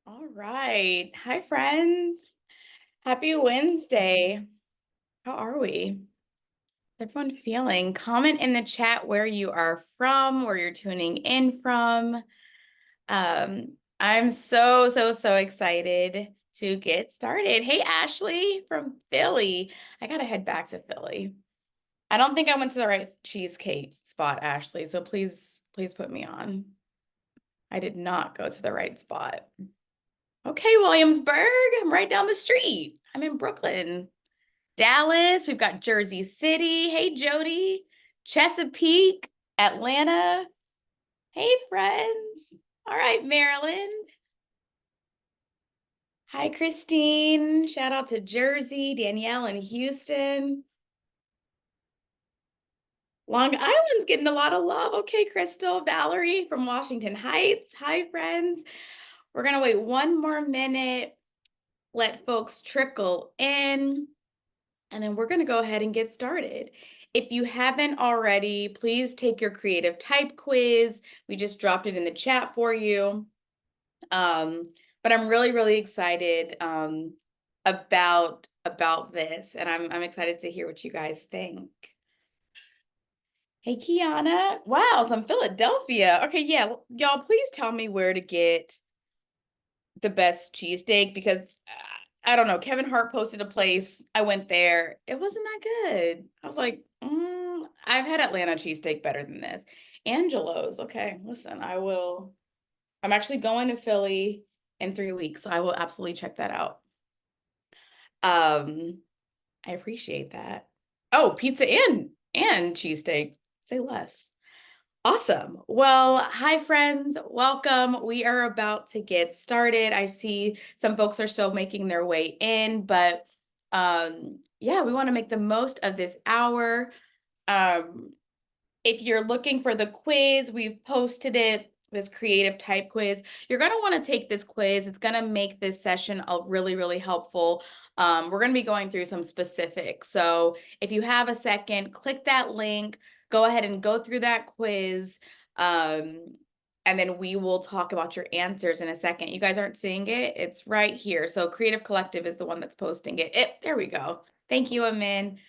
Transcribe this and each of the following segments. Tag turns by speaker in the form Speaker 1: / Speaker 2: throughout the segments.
Speaker 1: All right. Hi, friends. Happy Wednesday. How are we? How's everyone feeling? Comment in the chat where you are from, where you're tuning in from. I'm so excited to get started. Hey, Ashley from Philly. I gotta head back to Philly. I don't think I went to the right cheesecake spot, Ashley, so please put me on. I did not go to the right spot. Okay, Williamsburg, I'm right down the street. I'm in Brooklyn. Dallas, we've got Jersey City. Hey, Jody. Chesapeake, Atlanta. Hey, friends. All right, Maryland. Hi, Christine. Shout out to Jersey, Danielle in Houston. Long Island's getting a lot of love. Okay, Crystal, Valerie from Washington Heights. Hi, friends. We're going to wait one more minute, let folks trickle in, and then we're going to go ahead and get started. If you haven't already, please take your creative type quiz. We just dropped it in the chat for you. But I'm really excited about this, and I'm excited to hear what you guys think. Hey, Kiana. Wow, some Philadelphia. Okay, yeah, y'all, please tell me where to get the best cheesesteak because I don't know. Kevin Hart posted a place. I went there. It wasn't that good. I was like, I've had Atlanta cheesesteak better than this. Angelo's. Okay, listen, I'm actually going to Philly in 3 weeks, so I will absolutely check that out. I appreciate that. Oh, pizza and cheesesteak. Say less. Awesome. Well, hi friends, welcome. We are about to get started. I see some folks are still making their way in, but yeah, we want to make the most of this hour. If you're looking for the quiz, we've posted it, this creative type quiz. You're going to want to take this quiz. It's going to make this session really helpful. We're going to be going through some specifics. So if you have a second, click that link, go ahead and go through that quiz. And then we will talk about your answers in a second. You guys aren't seeing it. It's right here. So Creative Collective is the one that's posting it. There we go. Thank you, Amin.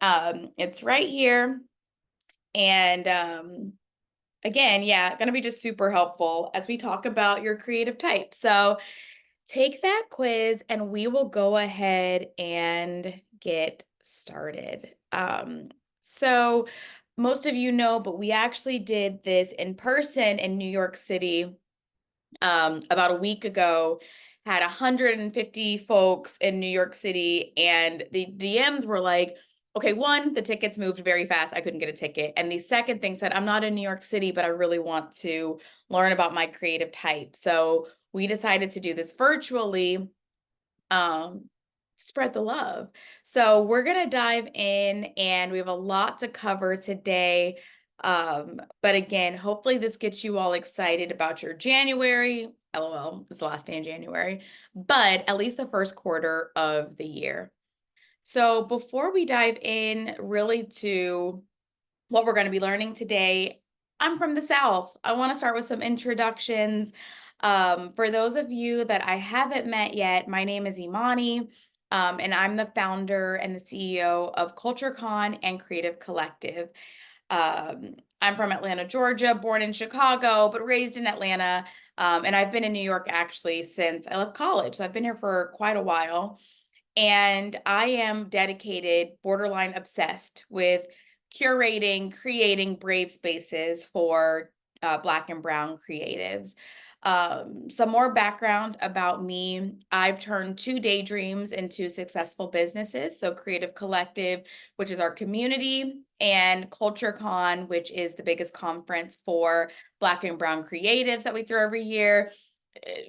Speaker 1: It's right here. And again, yeah, going to be just super helpful as we talk about your creative type. So take that quiz and we will go ahead and get started. So most of you know, but we actually did this in person in New York City about a week ago. Had 150 folks in New York City, and the DMs were like, okay, one, the tickets moved very fast. I couldn't get a ticket. And the second thing said, I'm not in New York City, but I really want to learn about my creative type. So we decided to do this virtually, spread the love. So we're going to dive in and we have a lot to cover today. But again, hopefully this gets you all excited about your January. LOL, it's the last day in January, but at least the first quarter of the year. So before we dive in really to what we're going to be learning today, I'm from the South. I want to start with some introductions. For those of you that I haven't met yet, my name is Imani, and I'm the founder and the CEO of CultureCon and Creative Collective. I'm from Atlanta, Georgia, born in Chicago, but raised in Atlanta. And I've been in New York actually since I left college. So I've been here for quite a while. And I am dedicated, borderline obsessed with curating, creating brave spaces for Black and Brown creatives. Some more background about me. I've turned 2 daydreams into successful businesses. So Creative Collective, which is our community, and CultureCon, which is the biggest conference for Black and Brown creatives that we throw every year.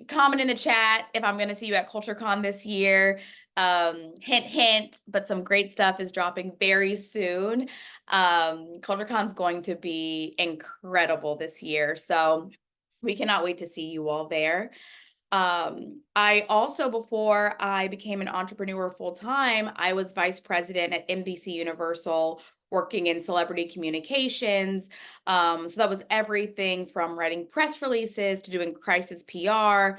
Speaker 1: Comment in the chat if I'm going to see you at CultureCon this year. Hint, but some great stuff is dropping very soon. CultureCon's going to be incredible this year, so we cannot wait to see you all there. I also, before I became an entrepreneur full-time, I was vice president at NBC Universal, working in celebrity communications. So that was everything from writing press releases to doing crisis PR,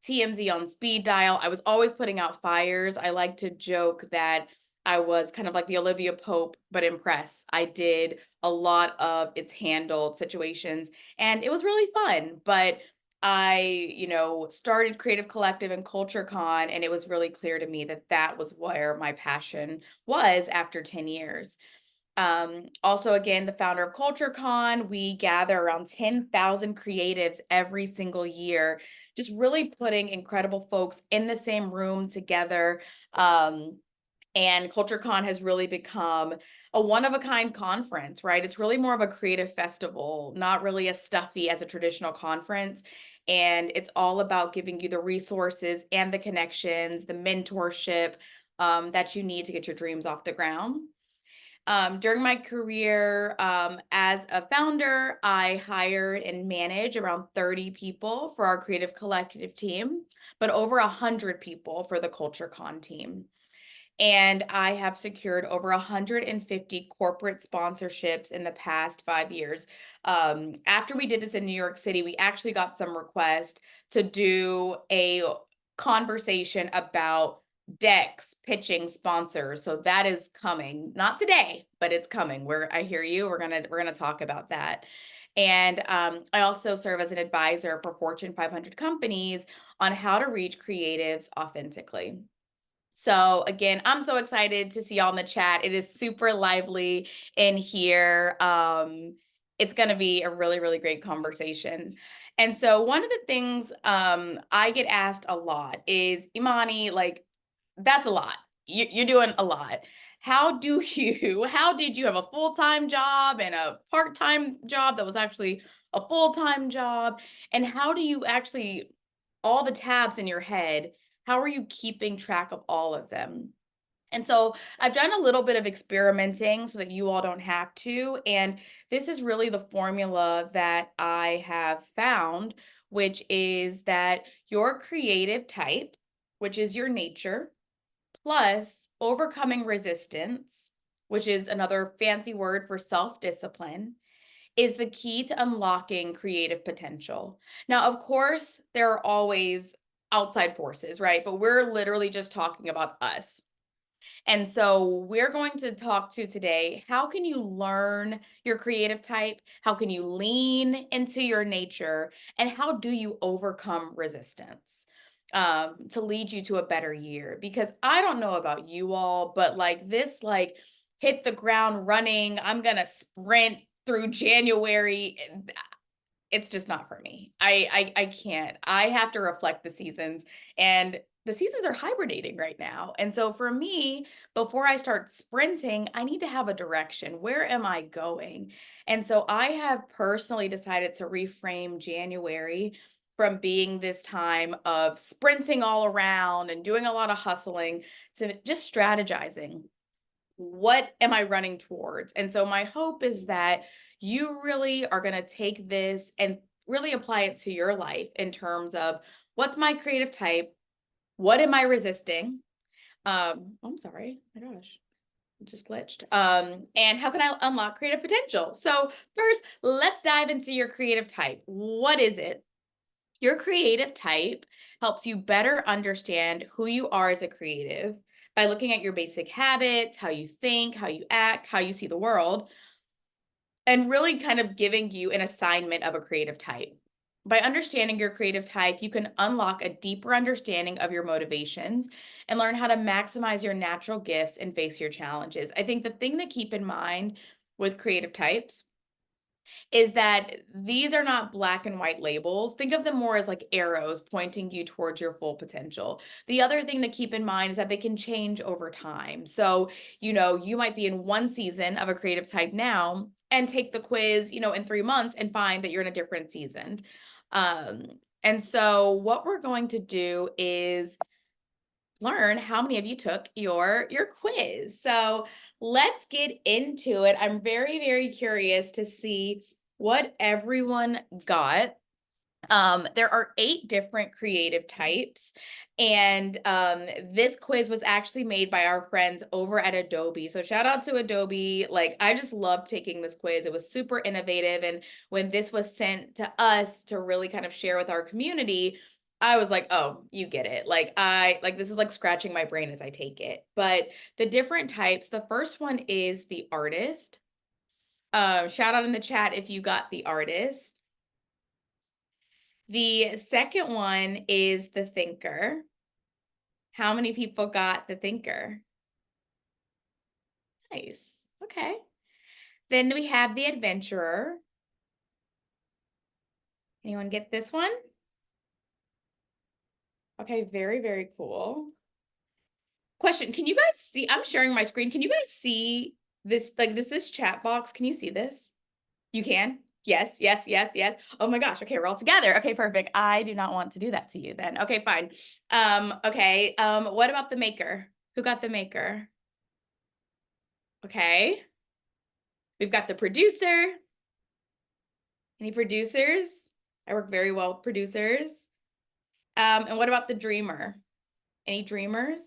Speaker 1: TMZ on speed dial. I was always putting out fires. I like to joke that I was kind of like the Olivia Pope, but in press. I did a lot of its handled situations, and it was really fun. But I started Creative Collective and Culture Con, and it was really clear to me that that was where my passion was after 10 years. Also, again, the founder of Culture Con, we gather around 10,000 creatives every single year, just really putting incredible folks in the same room together. And CultureCon has really become a one-of-a-kind conference, right? It's really more of a creative festival, not really as stuffy as a traditional conference. And it's all about giving you the resources and the connections, the mentorship that you need to get your dreams off the ground. During my career as a founder, I hired and managed around 30 people for our creative collective team, but over 100 people for the CultureCon team. And I have secured over 150 corporate sponsorships in the past 5 years. After we did this in New York City, we actually got some requests to do a conversation about decks pitching sponsors. So that is coming, not today, but it's coming. I hear you. We're gonna talk about that. And I also serve as an advisor for Fortune 500 companies on how to reach creatives authentically. So again, I'm so excited to see y'all in the chat. It is super lively in here. It's going to be a really, really great conversation. And so one of the things I get asked a lot is, Imani, like, that's a lot. You're doing a lot. How did you have a full-time job and a part-time job that was actually a full-time job? And how do you actually, all the tabs in your head, how are you keeping track of all of them? And so I've done a little bit of experimenting so that you all don't have to. And this is really the formula that I have found, which is that your creative type, which is your nature, plus overcoming resistance, which is another fancy word for self-discipline, is the key to unlocking creative potential. Now, of course, there are always outside forces, right? But we're literally just talking about us. And so we're going to talk to today, how can you learn your creative type? How can you lean into your nature? And how do you overcome resistance to lead you to a better year? Because I don't know about you all, but like this, like hit the ground running, I'm going to sprint through January. It's just not for me. I can't. I have to reflect the seasons, and the seasons are hibernating right now. And so for me, before I start sprinting, I need to have a direction. Where am I going? And so I have personally decided to reframe January from being this time of sprinting all around and doing a lot of hustling to just strategizing. What am I running towards? And so my hope is that you really are going to take this and really apply it to your life in terms of, what's my creative type? What am I resisting? I'm sorry. My gosh, it just glitched. And how can I unlock creative potential? So first, let's dive into your creative type. What is it? Your creative type helps you better understand who you are as a creative by looking at your basic habits, how you think, how you act, how you see the world, and really kind of giving you an assignment of a creative type. By understanding your creative type, you can unlock a deeper understanding of your motivations and learn how to maximize your natural gifts and face your challenges. I think the thing to keep in mind with creative types is that these are not black and white labels. Think of them more as like arrows pointing you towards your full potential. The other thing to keep in mind is that they can change over time. So, you might be in one season of a creative type now and take the quiz, in 3 months and find that you're in a different season. Um, and so what we're going to do is learn how many of you took your quiz. So let's get into it. I'm very, very curious to see what everyone got. There are 8 different creative types, and this quiz was actually made by our friends over at Adobe. So shout out to Adobe. Like, I just loved taking this quiz. It was super innovative, and when this was sent to us to really kind of share with our community, I was like, "Oh, you get it." Like this is like scratching my brain as I take it. But the different types, the first one is the artist. Shout out in the chat if you got the artist. The second one is the thinker. How many people got the thinker? Nice. Okay. Then we have the adventurer. Anyone get this one? Okay, very, very cool. Question, can you guys see? I'm sharing my screen. Can you guys see this? Like, does this chat box, can you see this? You can? Yes, yes, yes, yes. Oh my gosh. Okay, we're all together. Okay, perfect. I do not want to do that to you then. Okay, fine. Okay. What about the maker? Who got the maker? Okay. We've got the producer. Any producers? I work very well with producers. And what about the dreamer? Any dreamers?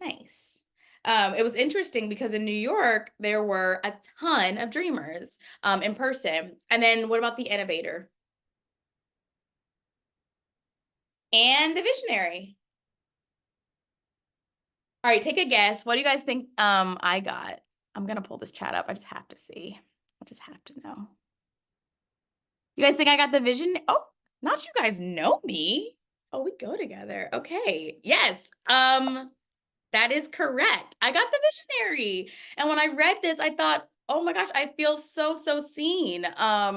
Speaker 1: Nice. It was interesting because in New York, there were a ton of dreamers in person. And then what about the innovator? And the visionary. All right, take a guess. What do you guys think I got? I'm gonna pull this chat up. I just have to see. I just have to know. You guys think I got the vision? Oh, not you guys know me. Oh, we go together. Okay. Yes. That is correct. I got the visionary. And when I read this, I thought, oh my gosh, I feel so, so seen.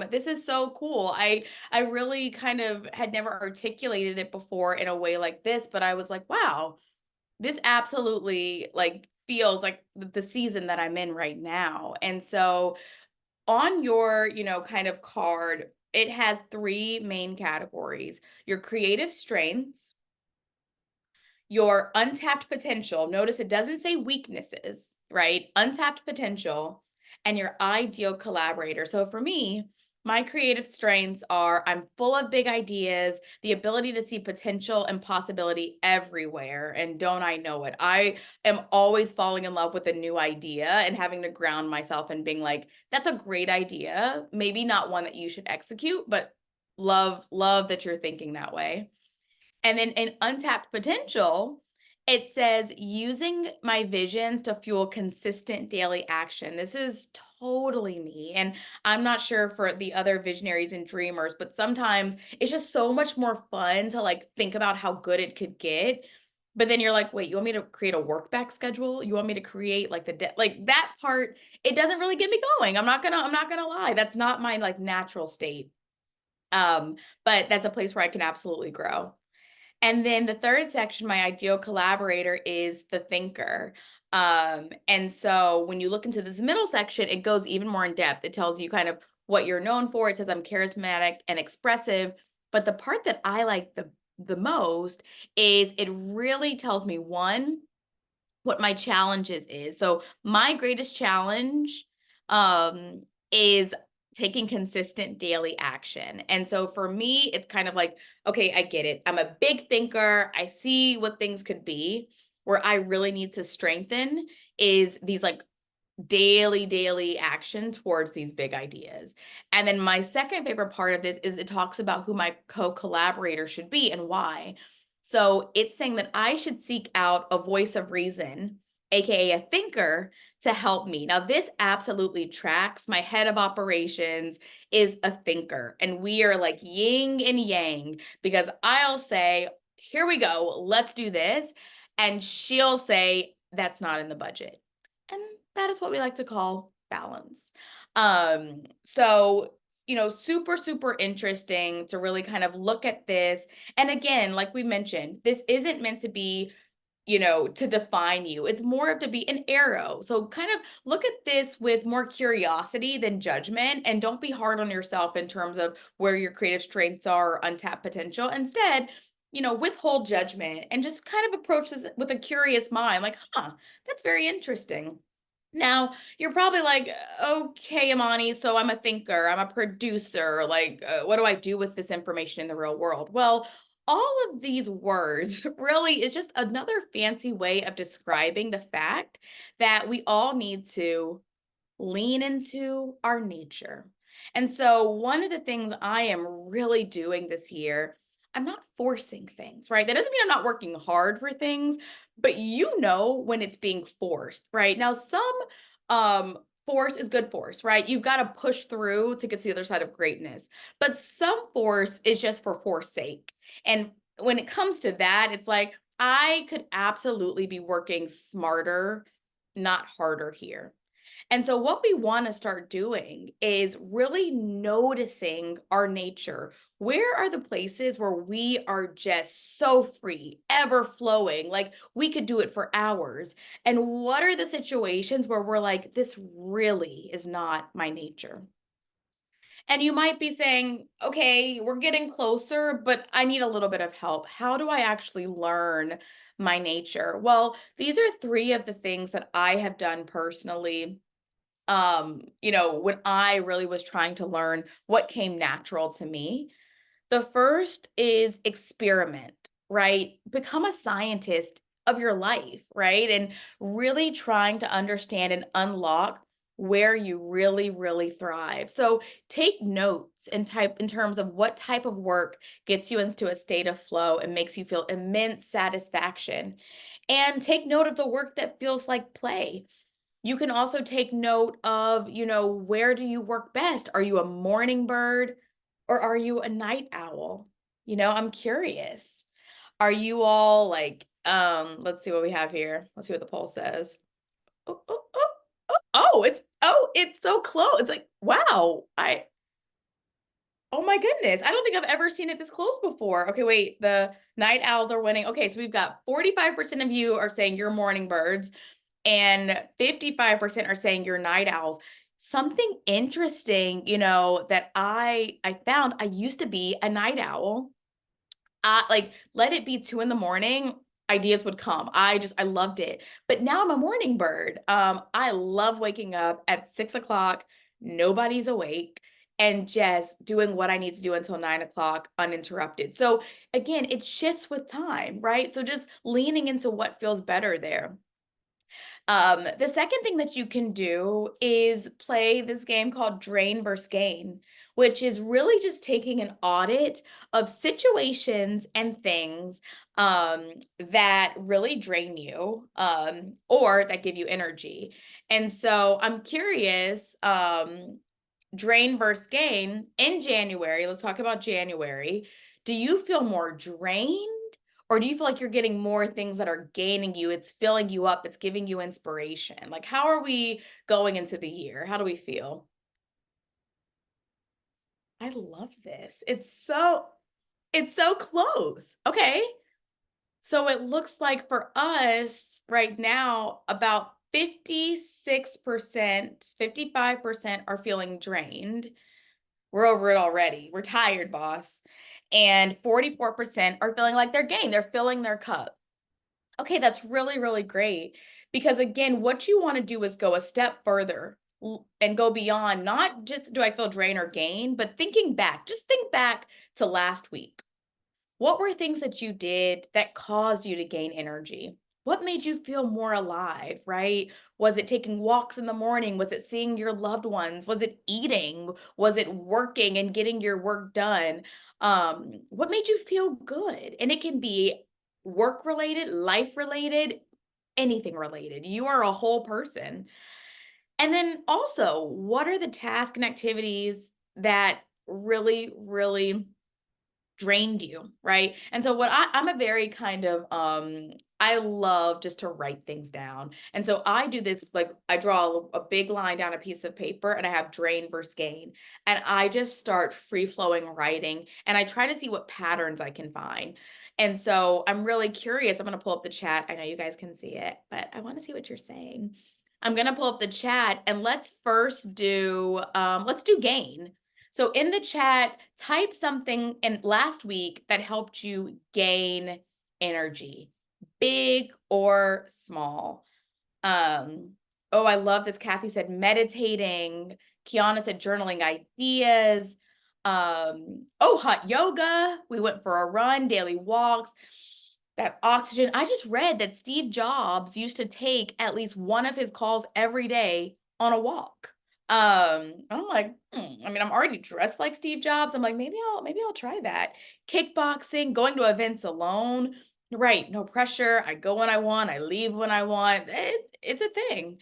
Speaker 1: This is so cool. I really kind of had never articulated it before in a way like this, but I was like, wow, this absolutely like feels like the season that I'm in right now. And so on your, kind of card, it has 3 main categories: your creative strengths, your untapped potential. Notice it doesn't say weaknesses, right? Untapped potential, and your ideal collaborator. So for me, my creative strengths are I'm full of big ideas, the ability to see potential and possibility everywhere. And don't I know it? I am always falling in love with a new idea and having to ground myself and being like, that's a great idea. Maybe not one that you should execute, but love that you're thinking that way. And then in untapped potential, it says using my visions to fuel consistent daily action. This is totally me. And I'm not sure for the other visionaries and dreamers, but sometimes it's just so much more fun to like think about how good it could get. But then you're like, wait, you want me to create a work back schedule? You want me to create like like that part, it doesn't really get me going. I'm not gonna lie. That's not my like natural state. But that's a place where I can absolutely grow. And then the third section, my ideal collaborator, is the thinker. And so when you look into this middle section, it goes even more in depth. It tells you kind of what you're known for. It says I'm charismatic and expressive. But the part that I like the most is it really tells me, one, what my challenges is. So my greatest challenge um is taking consistent daily action. And so for me, it's kind of like, okay, I get it. I'm a big thinker. I see what things could be. Where I really need to strengthen is these like daily action towards these big ideas. And then my second favorite part of this is it talks about who my co-collaborator should be and why. So it's saying that I should seek out a voice of reason, aka a thinker, to help me. Now this absolutely tracks. My head of operations is a thinker, and we are like yin and yang, because I'll say, here we go, let's do this, and she'll say, that's not in the budget. And that is what we like to call balance. So, super, super interesting to really kind of look at this. And again, like we mentioned, this isn't meant to be, to define you. It's more of to be an arrow. So kind of look at this with more curiosity than judgment, and don't be hard on yourself in terms of where your creative strengths are or untapped potential. Instead, withhold judgment and just kind of approach this with a curious mind, like, huh, that's very interesting. Now, you're probably like, okay, Imani, so I'm a thinker, I'm a producer. Like, what do I do with this information in the real world? Well, all of these words really is just another fancy way of describing the fact that we all need to lean into our nature. And so, one of the things I am really doing this year, I'm not forcing things, right? That doesn't mean I'm not working hard for things, but you know when it's being forced, right? Now, some force is good force, right? You've got to push through to get to the other side of greatness. But some force is just for force sake. And when it comes to that, it's like I could absolutely be working smarter, not harder here. And so, what we want to start doing is really noticing our nature. Where are the places where we are just so free, ever flowing, like we could do it for hours? And what are the situations where we're like, this really is not my nature? And you might be saying, okay, we're getting closer, but I need a little bit of help. How do I actually learn my nature? Well, these are three of the things that I have done personally when I really was trying to learn what came natural to me. The first is experiment, right? Become a scientist of your life, right? And really trying to understand and unlock where you really, really thrive. So take notes and type in terms of what type of work gets you into a state of flow and makes you feel immense satisfaction. And take note of the work that feels like play. You can also take note of, where do you work best? Are you a morning bird or are you a night owl? I'm curious. Are you all like, let's see what we have here. Let's see what the poll says. Oh, oh, oh, it's so close. It's like, wow. Oh my goodness. I don't think I've ever seen it this close before. Okay, wait. The night owls are winning. Okay, so we've got 45% of you are saying you're morning birds and 55% are saying you're night owls. Something interesting, that I found, I used to be a night owl. Like let it be 2 in the morning, ideas would come. I loved it. But now I'm a morning bird. I love waking up at 6 o'clock, nobody's awake, and just doing what I need to do until 9 o'clock uninterrupted. So again, it shifts with time, right? So just leaning into what feels better there. The second thing that you can do is play this game called Drain versus Gain, which is really just taking an audit of situations and things that really drain you or that give you energy. And so I'm curious, drain versus gain in January. Let's talk about January. Do you feel more drained? Or do you feel like you're getting more things that are gaining you? It's filling you up, it's giving you inspiration. Like, how are we going into the year? How do we feel? I love this. It's so close. Okay. So it looks like for us right now, about 56%, 55% are feeling drained. We're over it already. We're tired, boss. And 44% are feeling like they're gained. They're filling their cup. Okay, that's really, really great. Because again, what you want to do is go a step further and go beyond not just do I feel drain or gain, but thinking back, just think back to last week. What were things that you did that caused you to gain energy? What made you feel more alive, right? Was it taking walks in the morning? Was it seeing your loved ones? Was it eating? Was it working and getting your work done? What made you feel good? And it can be work related, life related, anything related. You are a whole person. And then also, what are the tasks and activities that really, really drained you, right? And so I'm a very kind of I love just to write things down. And so I do this like I draw a big line down a piece of paper and I have drain versus gain. And I just start free flowing writing and I try to see what patterns I can find. And so I'm really curious. I'm going to pull up the chat. I know you guys can see it, but I want to see what you're saying. I'm going to pull up the chat and let's do gain. So in the chat, type something in last week that helped you gain energy, big or small. Um, Oh, I love this. Kathy said meditating. Kiana said journaling ideas. Oh, hot yoga. We went for a run, daily walks. That oxygen. I just read that Steve Jobs used to take at least one of his calls every day on a walk. I'm like, I mean, I'm already dressed like Steve Jobs. I'm like, maybe I'll try that. Kickboxing, going to events alone. Right, no pressure. I go when I want, I leave when I want. It's a thing.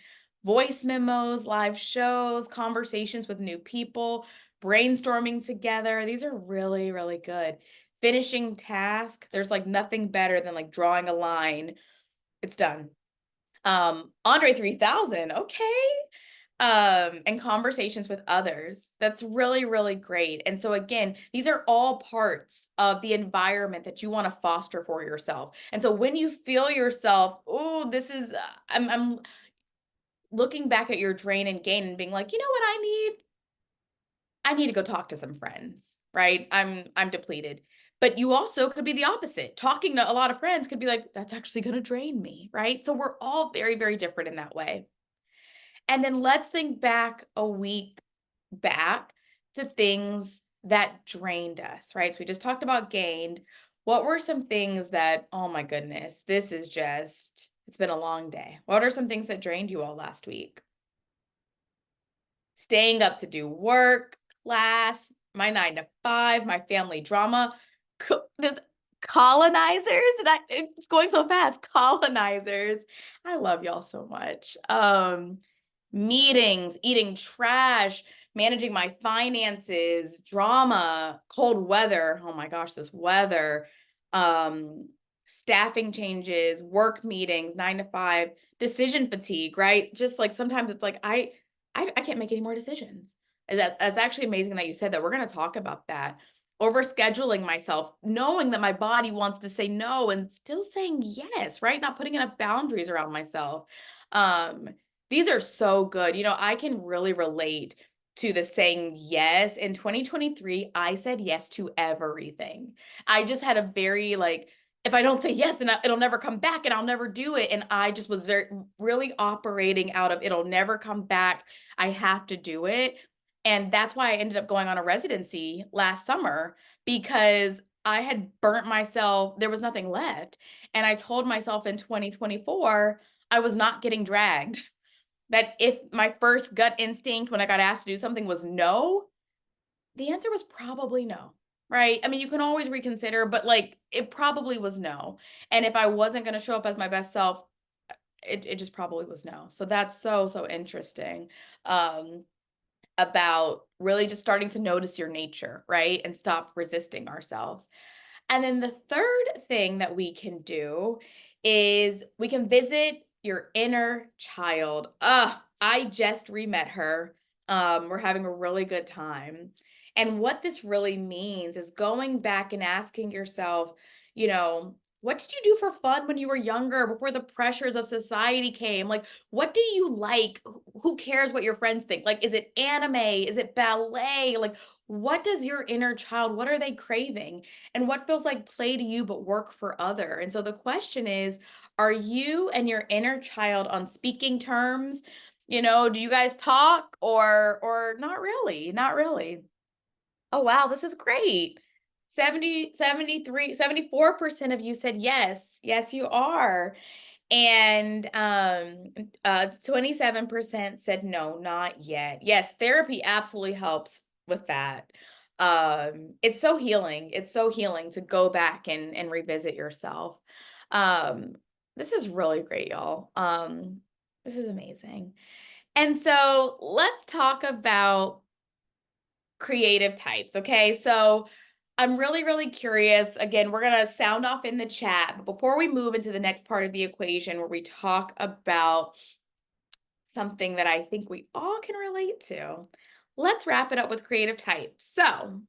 Speaker 1: Voice memos, live shows, conversations with new people, brainstorming together. These are really, really good. Finishing task. There's like nothing better than like drawing a line. It's done. Andre 3000. Okay. And conversations with others. That's really, really great. And so again, these are all parts of the environment that you want to foster for yourself. And so when you feel yourself, oh, this is, I'm looking back at your drain and gain and being like, you know what I need? I need to go talk to some friends, right? I'm depleted. But you also could be the opposite. Talking to a lot of friends could be like, that's actually going to drain me, right? So we're all very, very different in that way. And then let's think back a week back to things that drained us, right? So we just talked about gained. What were some things that, oh my goodness, this is just, it's been a long day. What are some things that drained you all last week? Staying up to do work, class, my 9 to 5, my family drama, colonizers. It's going so fast. Colonizers. I love y'all so much. Meetings, eating trash, managing my finances, drama, cold weather. Oh my gosh, this weather. Um, Staffing changes, work meetings, 9 to 5, decision fatigue, right? Just like sometimes it's like I can't make any more decisions. And that's actually amazing that you said that. We're going to talk about that. Overscheduling myself, knowing that my body wants to say no and still saying yes, right? Not putting enough boundaries around myself. Um, these are so good. You know, I can really relate to the saying yes. In 2023, I said yes to everything. I just had a very like, if I don't say yes, then it'll never come back and I'll never do it. And I just was really operating out of it'll never come back. I have to do it. And that's why I ended up going on a residency last summer because I had burnt myself. There was nothing left. And I told myself in 2024, I was not getting dragged. That if my first gut instinct when I got asked to do something was no, the answer was probably no, right? I mean, you can always reconsider, but like it probably was no. And if I wasn't going to show up as my best self, it just probably was no. So that's so, so interesting. About really just starting to notice your nature, right? And stop resisting ourselves. And then the third thing that we can do is we can visit your inner child. I just re-met her. We're having a really good time. And what this really means is going back and asking yourself, you know, what did you do for fun when you were younger before the pressures of society came? Like, what do you like? Who cares what your friends think? Like, is it anime? Is it ballet? Like, what does your inner child, what are they craving? And what feels like play to you but work for other? And so the question is, are you and your inner child on speaking terms? You know, do you guys talk or not really? Not really. Oh wow, this is great. 70, 73, 74% of you said yes. Yes, you are. And 27% said no, not yet. Yes, therapy absolutely helps with that. It's so healing. It's so healing to go back and revisit yourself. Um, this is really great, y'all. This is amazing. And so let's talk about creative types. Okay. So I'm really, really curious. Again, we're going to sound off in the chat. But before we move into the next part of the equation where we talk about something that I think we all can relate to, let's wrap it up with creative types. So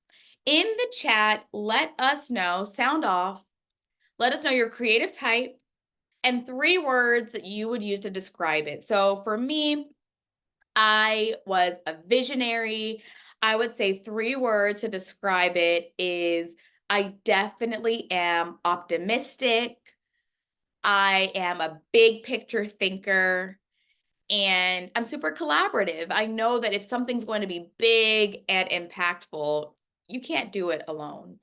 Speaker 1: in the chat, let us know, sound off, let us know your creative type and 3 words that you would use to describe it. So for me, I was a visionary. I would say 3 words to describe it is I definitely am optimistic. I am a big picture thinker And I'm super collaborative. I know that if something's going to be big and impactful, you can't do it alone.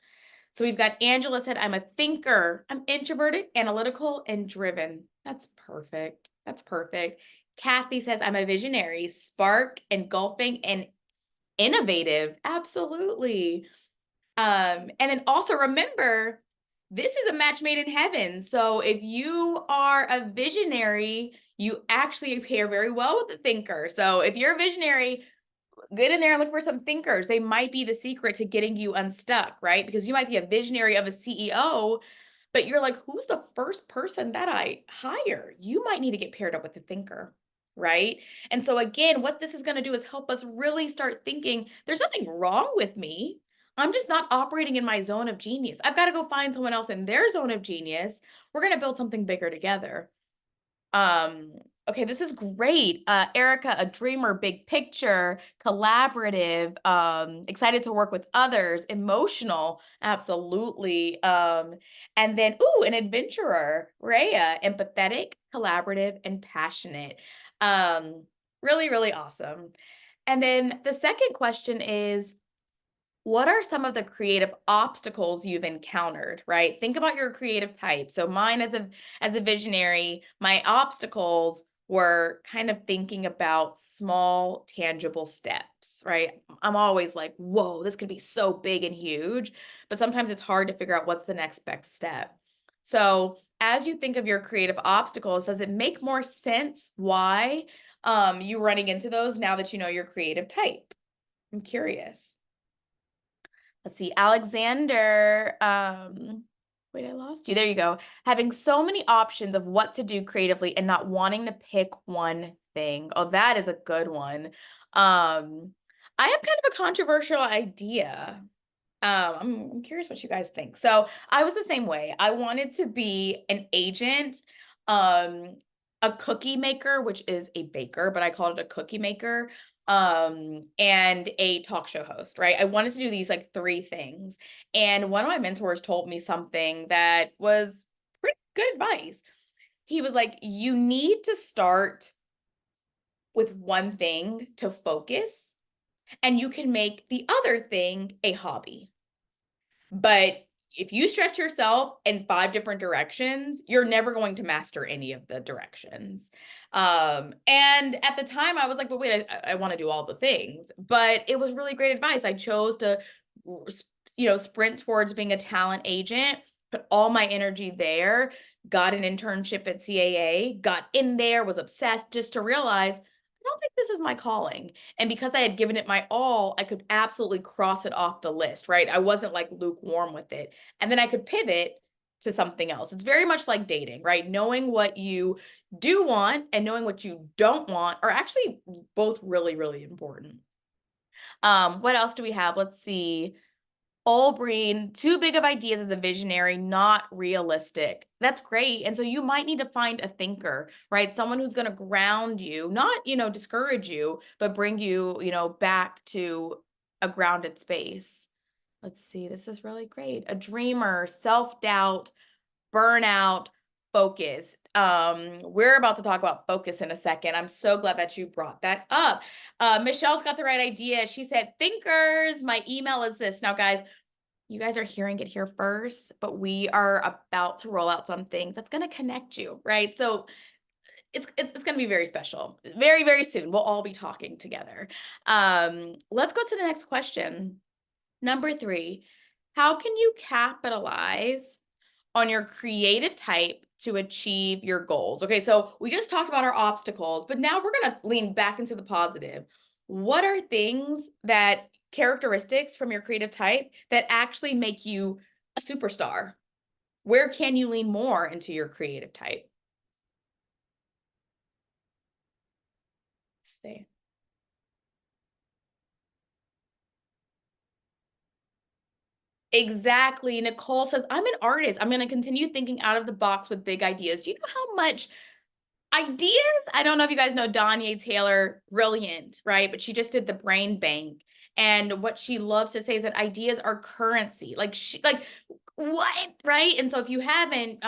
Speaker 1: So we've got Angela said, I'm a thinker. I'm introverted, analytical, and driven. That's perfect. That's perfect. Kathy says, I'm a visionary, spark, engulfing, and innovative. Absolutely. And then also remember, this is a match made in heaven. So if you are a visionary, you actually pair very well with the thinker. So if you're a visionary, get in there and look for some thinkers. They might be the secret to getting you unstuck, right? Because you might be a visionary of a CEO, but you're like, who's the first person that I hire? You might need to get paired up with a thinker, right? And so again, what this is going to do is help us really start thinking there's nothing wrong with me. I'm just not operating in my zone of genius. I've got to go find someone else in their zone of genius. We're going to build something bigger together. Um, okay, this is great. Erica, a dreamer, big picture, collaborative, excited to work with others, emotional, absolutely. And then, ooh, an adventurer, Rhea, empathetic, collaborative, and passionate. Really, really awesome. And then the second question is, what are some of the creative obstacles you've encountered, right? Think about your creative type. So mine as a visionary, my obstacles were kind of thinking about small, tangible steps, right? I'm always like, whoa, this could be so big and huge, but sometimes it's hard to figure out what's the next best step. So as you think of your creative obstacles, does it make more sense why you running into those now that you know your creative type? I'm curious. Let's see, Alexander, wait, I lost you. There you go. Having so many options of what to do creatively and not wanting to pick one thing. Oh, that is a good one. I have kind of a controversial idea. I'm curious what you guys think. So I was the same way. I wanted to be an agent, um, a cookie maker, which is a baker, but I called it a cookie maker, and a talk show host, right? I wanted to do these like three things. And one of my mentors told me something that was pretty good advice. He was like, you need to start with one thing to focus, and you can make the other thing a hobby. But if you stretch yourself in 5 different directions, you're never going to master any of the directions. And at the time I was like, but wait, I want to do all the things. But it was really great advice. I chose to, sprint towards being a talent agent, put all my energy there, got an internship at CAA, got in there, was obsessed just to realize I don't think this is my calling. And because I had given it my all, I could absolutely cross it off the list, right? I wasn't like lukewarm with it. And then I could pivot to something else. It's very much like dating, right? Knowing what you do want and knowing what you don't want are actually both really, really important. What else do we have? Let's see. Olbreen, too big of ideas as a visionary, not realistic. That's great. And so you might need to find a thinker, right? Someone who's going to ground you, not, discourage you, but bring you, back to a grounded space. Let's see. This is really great. A dreamer, self-doubt, burnout, focus. We're about to talk about focus in a second. I'm so glad that you brought that up. Michelle's got the right idea. She said, thinkers, my email is this. Now, guys, you guys are hearing it here first, but we are about to roll out something that's going to connect you, right? So it's going to be very special. Very, very soon. We'll all be talking together. Let's go to the next question. Number 3, how can you capitalize on your creative type to achieve your goals? Okay, so we just talked about our obstacles, but now we're going to lean back into the positive. What are things that characteristics from your creative type that actually make you a superstar? Where can you lean more into your creative type? Say. Exactly. Nicole says, I'm an artist. I'm going to continue thinking out of the box with big ideas. Do you know how much ideas? I don't know if you guys know Danye Taylor, brilliant, right? But she just did the brain bank. And what she loves to say is that ideas are currency. Like What? Right? And so if you haven't,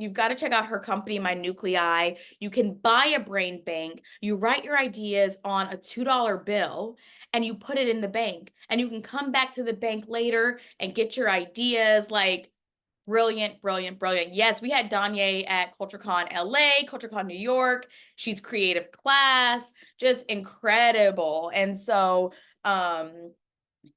Speaker 1: you've got to check out her company, My Nuclei. You can buy a brain bank. You write your ideas on a $2 bill and you put it in the bank. And you can come back to the bank later and get your ideas. Like, brilliant, brilliant, brilliant. Yes, we had Danye at CultureCon LA, CultureCon New York. She's creative class, just incredible. And so,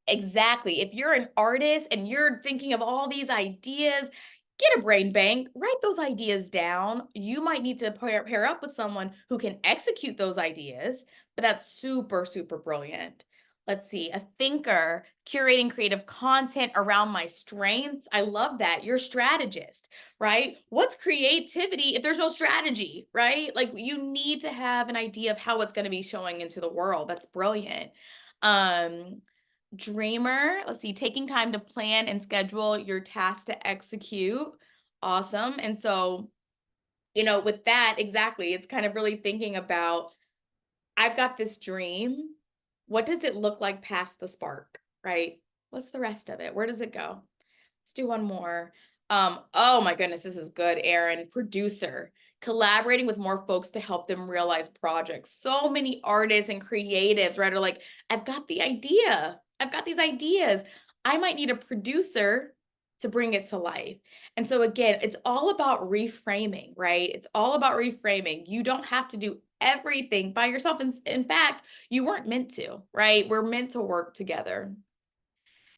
Speaker 1: exactly. If you're an artist and you're thinking of all these ideas, get a brain bank, write those ideas down. You might need to pair up with someone who can execute those ideas, but that's super, super brilliant. Let's see, a thinker, curating creative content around my strengths. I love that. You're a strategist, right? What's creativity if there's no strategy, right? Like you need to have an idea of how it's going to be showing into the world. That's brilliant. Um, Dreamer, let's see, taking time to plan and schedule your tasks to execute. Awesome. And so, with that, exactly, it's kind of really thinking about, I've got this dream. What does it look like past the spark, right? What's the rest of it? Where does it go? Let's do one more. Oh my goodness, this is good, Aaron. Producer, collaborating with more folks to help them realize projects. So many artists and creatives, right, are like, I've got the idea. I've got these ideas. I might need a producer to bring it to life. And so again, it's all about reframing, right? It's all about reframing. You don't have to do everything by yourself. In fact, you weren't meant to, right? We're meant to work together.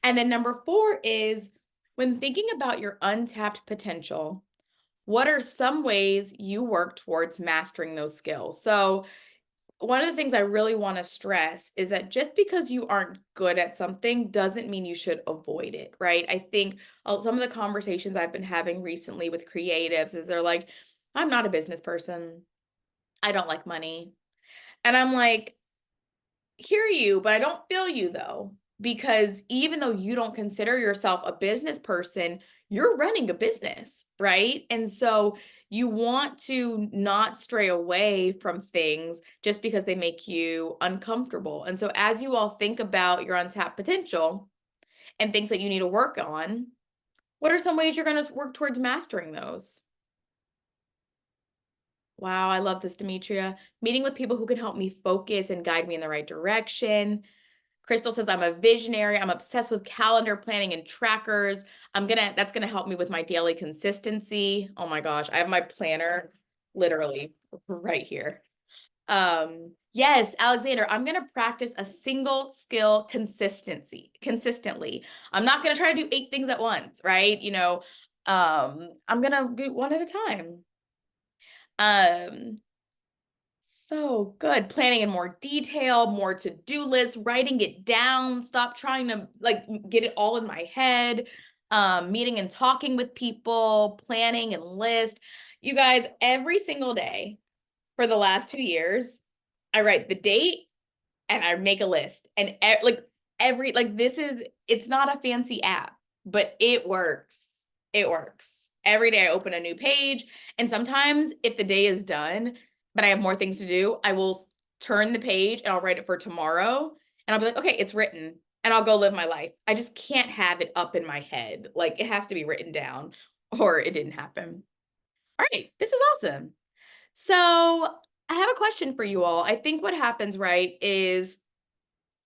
Speaker 1: And then number 4 is when thinking about your untapped potential, what are some ways you work towards mastering those skills? So, one of the things I really want to stress is that just because you aren't good at something doesn't mean you should avoid it, right? I think some of the conversations I've been having recently with creatives is they're like, I'm not a business person. I don't like money. And I'm like, hear you, but I don't feel you though, because even though you don't consider yourself a business person, you're running a business, right? And so you want to not stray away from things just because they make you uncomfortable. And so as you all think about your untapped potential and things that you need to work on, what are some ways you're going to work towards mastering those? Wow, I love this, Demetria. Meeting with people who can help me focus and guide me in the right direction. Crystal says, I'm a visionary. I'm obsessed with calendar planning and trackers. That's gonna help me with my daily consistency. Oh my gosh, I have my planner literally right here. Yes, Alexander, I'm gonna practice a single skill consistently. I'm not gonna try to do 8 things at once, right? I'm gonna do one at a time. Um, So good. Planning in more detail, more to-do lists, writing it down, stop trying to like get it all in my head. Meeting and talking with people, planning and list. You guys, every single day for the last 2 years, I write the date and I make a list. And it's not a fancy app, but it works. It works. Every day I open a new page. And sometimes if the day is done, but I have more things to do, I will turn the page and I'll write it for tomorrow. And I'll be like, okay, it's written. And I'll go live my life. I just can't have it up in my head. Like it has to be written down or it didn't happen. All right, this is awesome. So I have a question for you all. I think what happens, right, is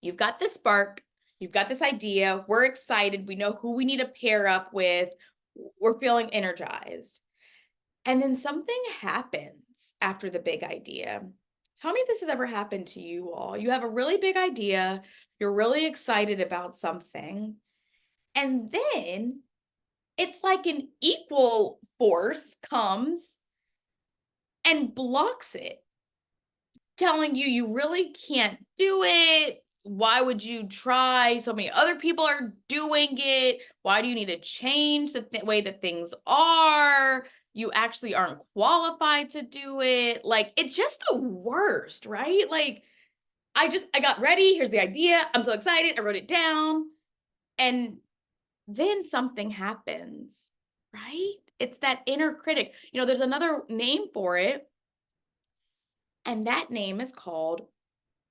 Speaker 1: you've got this spark, you've got this idea, we're excited, we know who we need to pair up with, we're feeling energized. And then something happens after the big idea. Tell me if this has ever happened to you all. You have a really big idea, you're really excited about something, and then it's like an equal force comes and blocks it, telling you you really can't do it. Why would you try? So many other people are doing it. Why do you need to change the way that things are? You actually aren't qualified to do it. Like, it's just the worst, right? Like, I got ready. Here's the idea. I'm so excited. I wrote it down. And then something happens, right? It's that inner critic. There's another name for it, and that name is called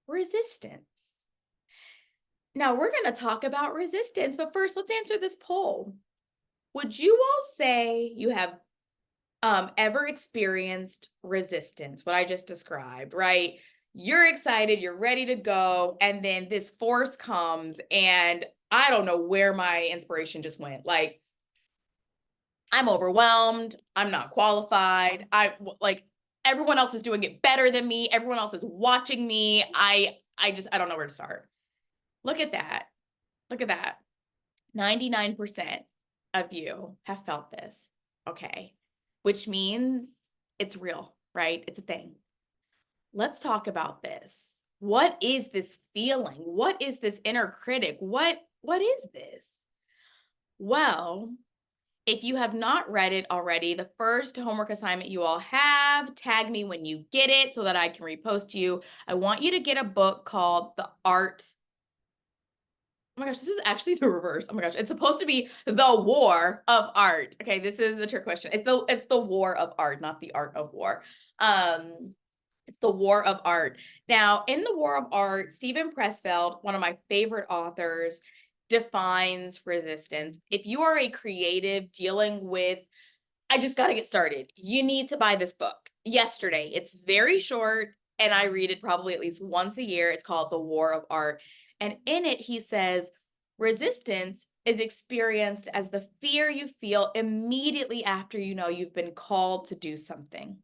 Speaker 1: resistance. Now we're going to talk about resistance, but first let's answer this poll. Would you all say you have ever experienced resistance, what I just described, right? You're excited, you're ready to go, and then this force comes, and I don't know where my inspiration just went. Like, I'm overwhelmed, I'm not qualified. Like everyone else is doing it better than me, everyone else is watching me. I don't know where to start. Look at that. Look at that. 99% of you have felt this. Okay. Which means it's real, right? It's a thing. Let's talk about this. What is this feeling? What is this inner critic? What is this? Well, if you have not read it already, the first homework assignment you all have, tag me when you get it so that I can repost you. I want you to get a book called The Art. Oh my gosh, this is actually the reverse. Oh my gosh, it's supposed to be The War of Art. Okay, this is a trick question. It's the War of Art, not the Art of War. It's The War of Art. Now, in The War of Art, Steven Pressfield, one of my favorite authors, defines resistance. If you are a creative dealing with, I just got to get started, you need to buy this book yesterday. It's very short, and I read it probably at least once a year. It's called The War of Art. And in it, he says, resistance is experienced as the fear you feel immediately after you know you've been called to do something.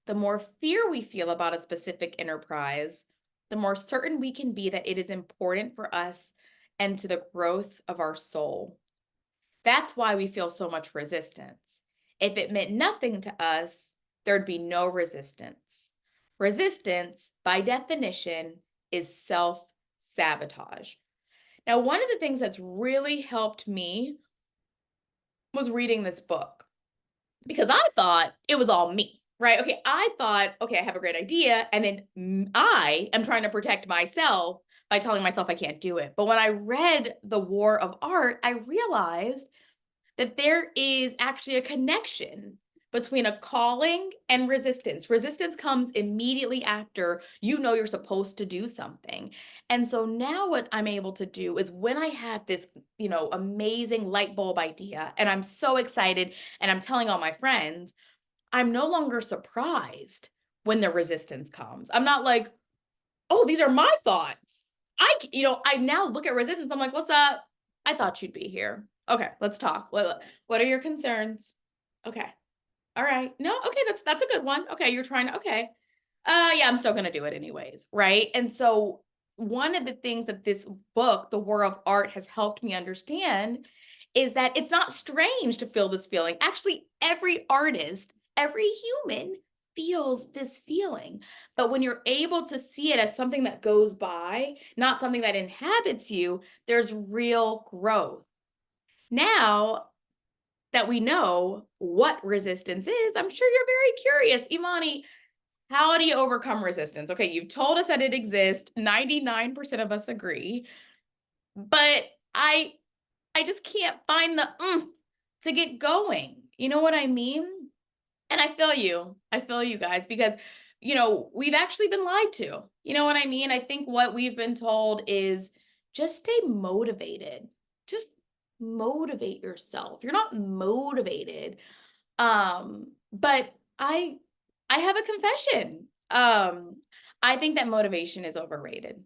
Speaker 1: The more fear we feel about a specific enterprise, the more certain we can be that it is important for us and to the growth of our soul. That's why we feel so much resistance. If it meant nothing to us, there'd be no resistance. Resistance, by definition, is self-sabotage. Now, one of the things that's really helped me was reading this book, because I thought it was all me, right? Okay, I thought, okay, I have a great idea, and then I am trying to protect myself by telling myself I can't do it. But when I read The War of Art, I realized that there is actually a connection between a calling and resistance. Resistance comes immediately after you know you're supposed to do something. And so now what I'm able to do is when I have this, amazing light bulb idea and I'm so excited and I'm telling all my friends, I'm no longer surprised when the resistance comes. I'm not like, oh, these are my thoughts. I now look at resistance. I'm like, what's up? I thought you'd be here. Okay, let's talk. What are your concerns? Okay. All right. No, okay, that's a good one. Okay, you're trying to, okay. Yeah, I'm still gonna do it anyways, right? And so one of the things that this book, The War of Art, has helped me understand is that it's not strange to feel this feeling. Actually, every artist, every human feels this feeling. But when you're able to see it as something that goes by, not something that inhabits you, there's real growth. Now that we know what resistance is, I'm sure you're very curious. Imani, how do you overcome resistance? Okay, you've told us that it exists. 99% of us agree. But I just can't find the to get going. You know what I mean? And I feel you. I feel you guys because, we've actually been lied to. You know what I mean? I think what we've been told is just stay motivated. Just motivate yourself. You're not motivated. But I have a confession. I think that motivation is overrated.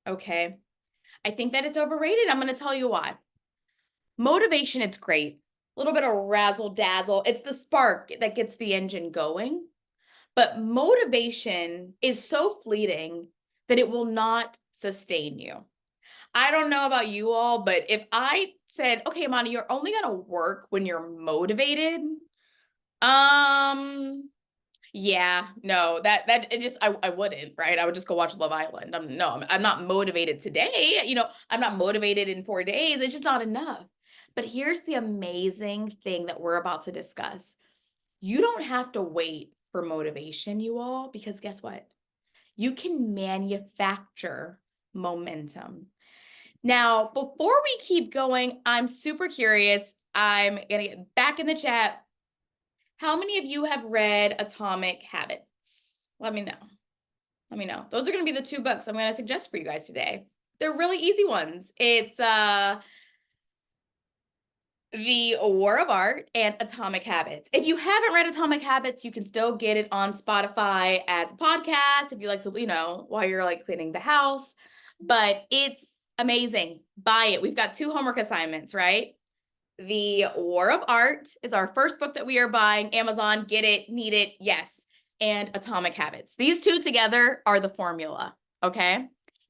Speaker 1: Okay? I think that it's overrated. I'm going to tell you why. Motivation, it's great. A little bit of razzle dazzle. It's the spark that gets the engine going. But motivation is so fleeting that it will not sustain you. I don't know about you all, but if I said, okay, Imani, you're only going to work when you're motivated. Yeah, no, that it just I wouldn't, right? I would just go watch Love Island. I'm not motivated today. I'm not motivated in 4 days. It's just not enough. But here's the amazing thing that we're about to discuss. You don't have to wait for motivation, you all, because guess what? You can manufacture momentum. Now, before we keep going, I'm super curious. I'm gonna get back in the chat. How many of you have read Atomic Habits? Let me know. Let me know. Those are going to be the 2 books I'm going to suggest for you guys today. They're really easy ones. It's The War of Art and Atomic Habits. If you haven't read Atomic Habits, you can still get it on Spotify as a podcast if you like to, while you're like cleaning the house. But it's amazing. Buy it. We've got 2 homework assignments, right? The War of Art is our first book that we are buying. Amazon, get it, need it, yes. And Atomic Habits. These 2 together are the formula, okay?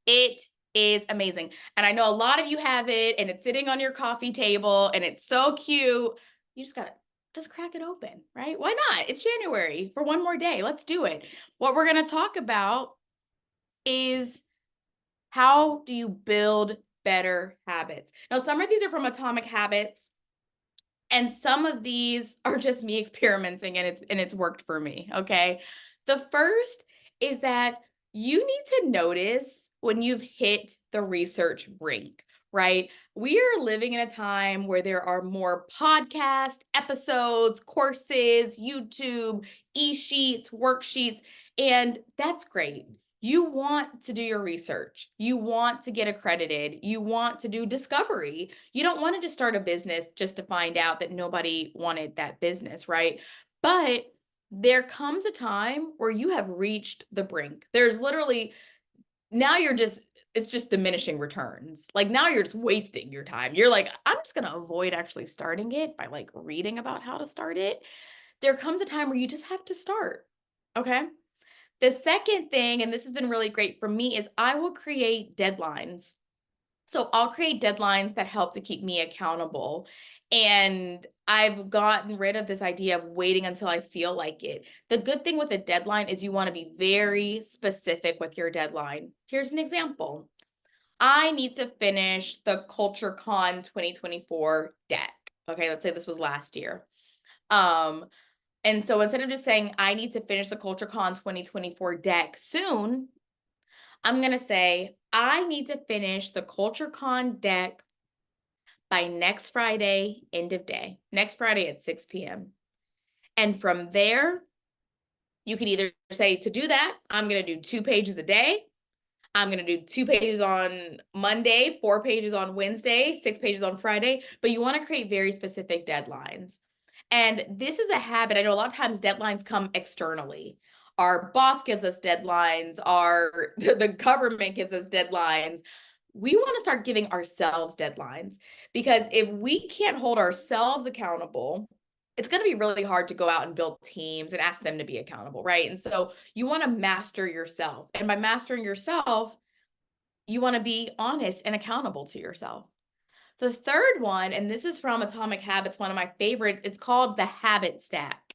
Speaker 1: It is amazing. And I know a lot of you have it and it's sitting on your coffee table and it's so cute. You just gotta just crack it open, right? Why not? It's January for one more day. Let's do it. What we're gonna talk about is how do you build better habits? Now, some of these are from Atomic Habits. And some of these are just me experimenting and it's worked for me, okay? The first is that you need to notice when you've hit the research brink, right? We are living in a time where there are more podcast episodes, courses, YouTube, e-sheets, worksheets, and that's great. You want to do your research. You want to get accredited. You want to do discovery. You don't want to just start a business just to find out that nobody wanted that business, right? But there comes a time where you have reached the brink. There's literally, now it's just diminishing returns. Like now you're just wasting your time. You're like, I'm just going to avoid actually starting it by like reading about how to start it. There comes a time where you just have to start. Okay. The second thing, and this has been really great for me, is I will create deadlines. So I'll create deadlines that help to keep me accountable. And I've gotten rid of this idea of waiting until I feel like it. The good thing with a deadline is you want to be very specific with your deadline. Here's an example. I need to finish the CultureCon 2024 deck. Okay, let's say this was last year. And so instead of just saying, I need to finish the CultureCon 2024 deck soon, I'm going to say, I need to finish the CultureCon deck by next Friday, end of day, next Friday at 6 p.m. And from there, you can either say, to do that, I'm going to do 2 pages a day. I'm going to do 2 pages on Monday, 4 pages on Wednesday, 6 pages on Friday, but you want to create very specific deadlines. And this is a habit. I know a lot of times deadlines come externally. Our boss gives us deadlines, the government gives us deadlines. We want to start giving ourselves deadlines because if we can't hold ourselves accountable, it's going to be really hard to go out and build teams and ask them to be accountable, right? And so you want to master yourself. And by mastering yourself, you want to be honest and accountable to yourself. The third one, and this is from Atomic Habits, one of my favorite, it's called the habit stack.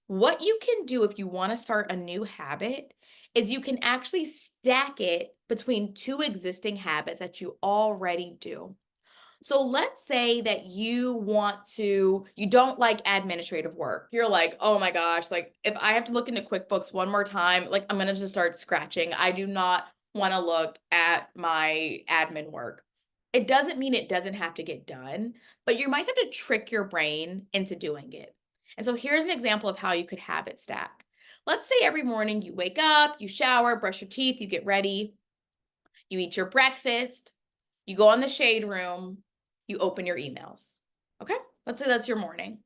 Speaker 1: What you can do if you want to start a new habit is you can actually stack it between 2 existing habits that you already do. So let's say that you don't like administrative work. You're like, oh my gosh, like if I have to look into QuickBooks one more time, like I'm going to just start scratching. I do not want to look at my admin work. It doesn't mean it doesn't have to get done, but you might have to trick your brain into doing it. And so here's an example of how you could habit stack. Let's say every morning you wake up, you shower, brush your teeth, you get ready, you eat your breakfast, you go in the shade room, you open your emails. Okay? Let's say that's your morning.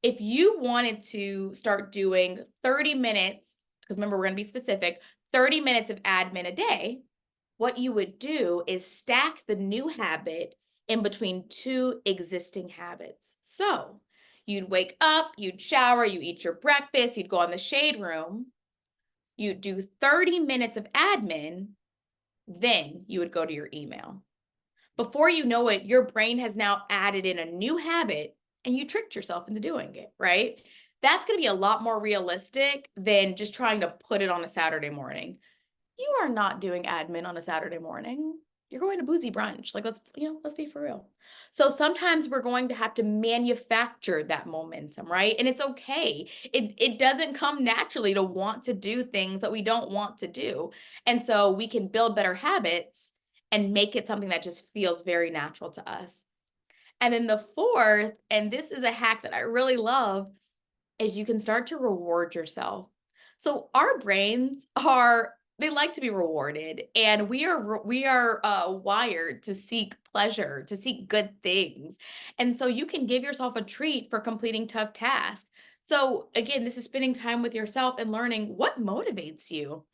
Speaker 1: If you wanted to start doing 30 minutes, because remember, we're going to be specific, 30 minutes of admin a day, what you would do is stack the new habit in between 2 existing habits. So you'd wake up, you'd shower, you eat your breakfast, you'd go in the shade room, you'd do 30 minutes of admin, then you would go to your email. Before you know it, your brain has now added in a new habit and you tricked yourself into doing it, right? That's going to be a lot more realistic than just trying to put it on a Saturday morning. You are not doing admin on a Saturday morning. You're going to boozy brunch. Like, let's be for real. So sometimes we're going to have to manufacture that momentum, right? And it's okay. It doesn't come naturally to want to do things that we don't want to do. And so we can build better habits and make it something that just feels very natural to us. And then the fourth, and this is a hack that I really love, is you can start to reward yourself. So our brains are they like to be rewarded, and we are wired to seek pleasure, to seek good things. And so you can give yourself a treat for completing tough tasks. So again, this is spending time with yourself and learning what motivates you.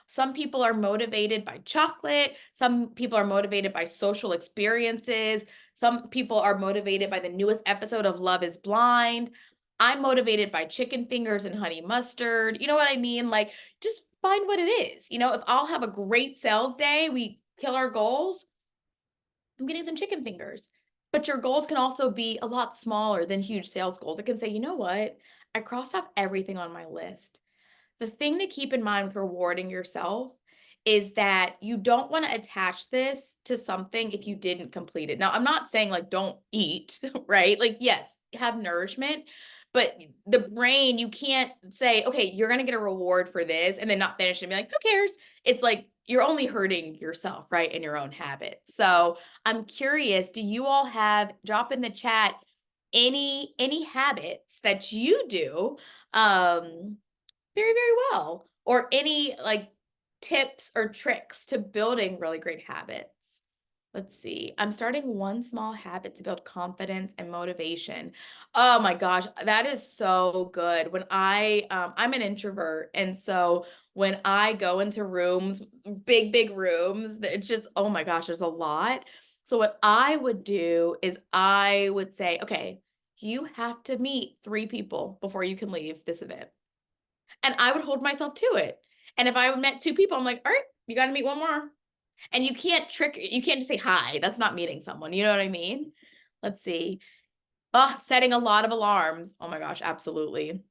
Speaker 1: Some people are motivated by chocolate, some people are motivated by social experiences, some people are motivated by the newest episode of Love is Blind. I'm motivated by chicken fingers and honey mustard. You know what I mean? Like, just find what it is. If I'll have a great sales day, we kill our goals, I'm getting some chicken fingers. But your goals can also be a lot smaller than huge sales goals. It can say, you know what? I crossed off everything on my list. The thing to keep in mind with rewarding yourself is that you don't want to attach this to something if you didn't complete it. Now, I'm not saying like don't eat, right? Like, yes, have nourishment, but the brain, you can't say, okay, you're going to get a reward for this and then not finish and be like, who cares? It's like you're only hurting yourself, right? In your own habit. So I'm curious, do you all have, drop in the chat any habits that you do very, very well, or any like tips or tricks to building really great habits? Let's see. I'm starting one small habit to build confidence and motivation. Oh my gosh, that is so good. I'm an introvert, and so when I go into rooms, big rooms, it's just, oh my gosh, there's a lot. So what I would do is I would say, okay, you have to meet 3 people before you can leave this event. And I would hold myself to it. And if I met 2 people, I'm like, all right, you got to meet one more. And you can't just say hi. That's not meeting someone. You know what I mean? Let's see. Oh, setting a lot of alarms. Oh my gosh, absolutely.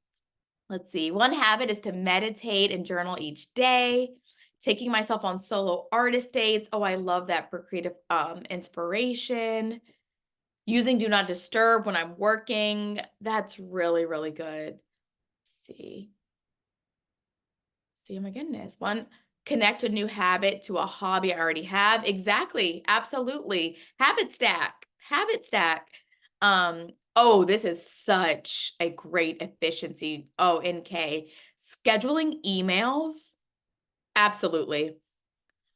Speaker 1: Let's see. One habit is to meditate and journal each day. Taking myself on solo artist dates. Oh, I love that for creative inspiration. Using do not disturb when I'm working. That's really, really good. Let's see. See, oh my goodness. One, connect a new habit to a hobby I already have. Exactly. Absolutely. Habit stack. Habit stack. Oh, this is such a great efficiency. Oh, NK. Scheduling emails. Absolutely.